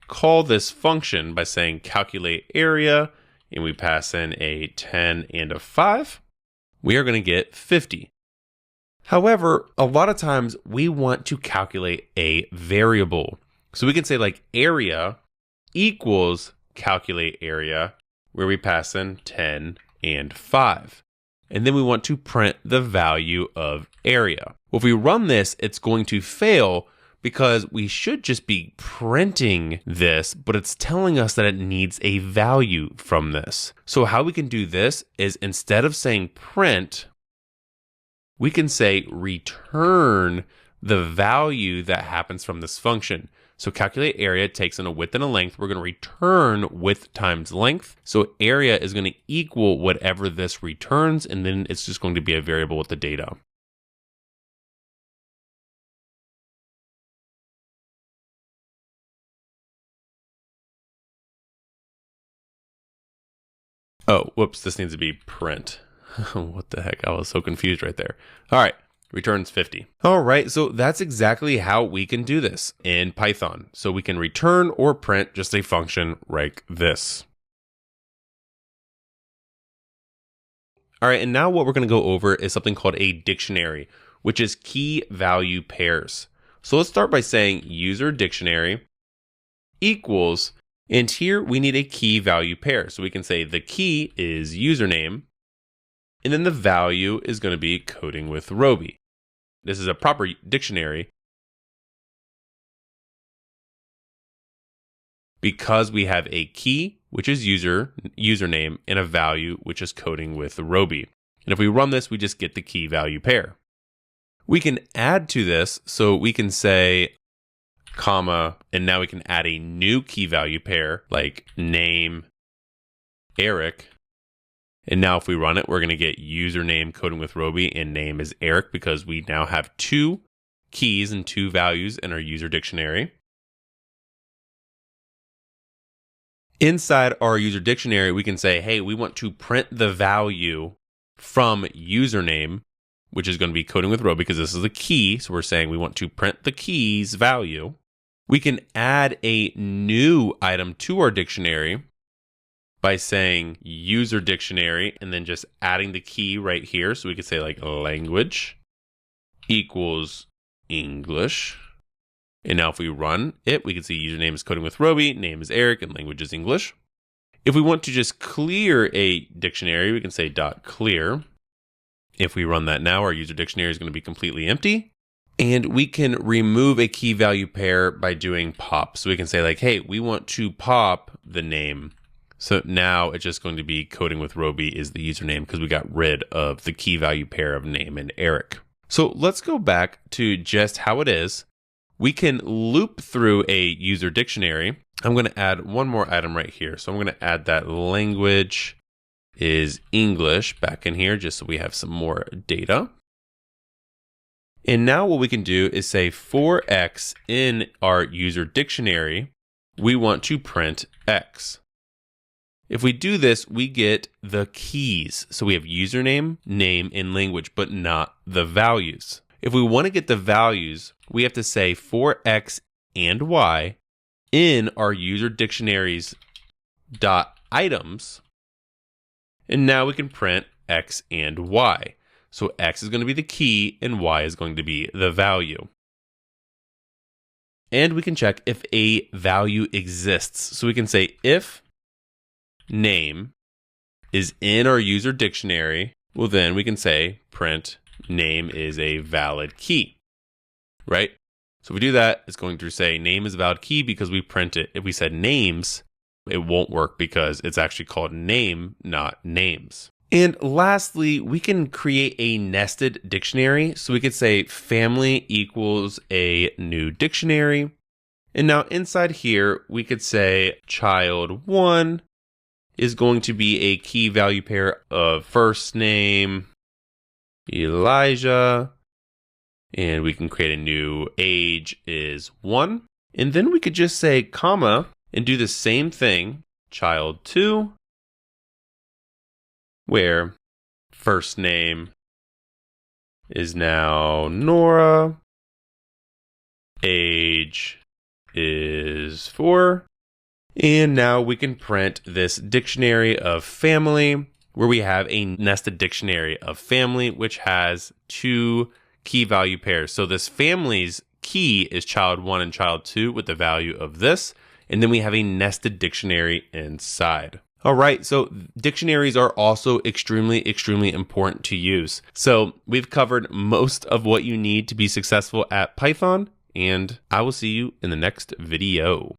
call this function by saying calculate area, and we pass in a 10 and a 5, we are going to get 50. However, a lot of times we want to calculate a variable. So we can say like area equals calculate area, where we pass in 10 and 5. And then we want to print the value of area. Well, if we run this, it's going to fail because we should just be printing this, but it's telling us that it needs a value from this. So how we can do this is, instead of saying print, we can say return the value that happens from this function. So calculate area takes in a width and a length. We're going to return width times length. So area is going to equal whatever this returns, and then it's just going to be a variable with the data. Oh, whoops, this needs to be print. What the heck? I was so confused right there. All right, returns 50. All right, so that's exactly how we can do this in Python. So we can return or print just a function like this. All right, and now what we're going to go over is something called a dictionary, which is key value pairs. So let's start by saying user dictionary equals, and here we need a key value pair. So we can say the key is username, and then the value is going to be coding with Roby. This is a proper dictionary because we have a key, which is username, and a value, which is coding with Roby. And if we run this, we just get the key value pair. We can add to this, so we can say comma, and now we can add a new key value pair like name Eric. And now if we run it, we're going to get username coding with Roby and name is Eric, because we now have two keys and two values in our user dictionary. Inside our user dictionary, we can say, hey, we want to print the value from username, which is going to be coding with Roby because this is a key. So we're saying we want to print the key's value. We can add a new item to our dictionary by saying user dictionary and then just adding the key right here. So we could say like language equals English. And now if we run it, we can see username is coding with Roby, name is Eric, and language is English. If we want to just clear a dictionary, we can say .clear. If we run that now, our user dictionary is going to be completely empty. And we can remove a key value pair by doing pop. So we can say like, hey, we want to pop the name. So now it's just going to be coding with Roby is the username because we got rid of the key value pair of name and Eric. So let's go back to just how it is. We can loop through a user dictionary. I'm going to add one more item right here. So I'm going to add that language is English back in here just so we have some more data. And now what we can do is say for X in our user dictionary, we want to print X. If we do this, we get the keys. So we have username, name, and language, but not the values. If we want to get the values, we have to say for X and Y in our user dictionaries .items. And now we can print X and Y. So X is going to be the key and Y is going to be the value. And we can check if a value exists. So we can say if name is in our user dictionary, well, then we can say print name is a valid key, right? So if we do that, it's going to say name is a valid key because we print it. If we said names, it won't work because it's actually called name, not names. And lastly, we can create a nested dictionary. So we could say family equals a new dictionary. And now inside here, we could say child 1 is going to be a key value pair of first name, Elijah, and we can create a new age is 1. And then we could just say comma and do the same thing, child 2, where first name is now Nora, age is 4. And now we can print this dictionary of family where we have a nested dictionary of family, which has 2 key value pairs. So this family's key is child 1 and child 2 with the value of this. And then we have a nested dictionary inside. All right, so dictionaries are also extremely important to use. So we've covered most of what you need to be successful at Python, and I will see you in the next video.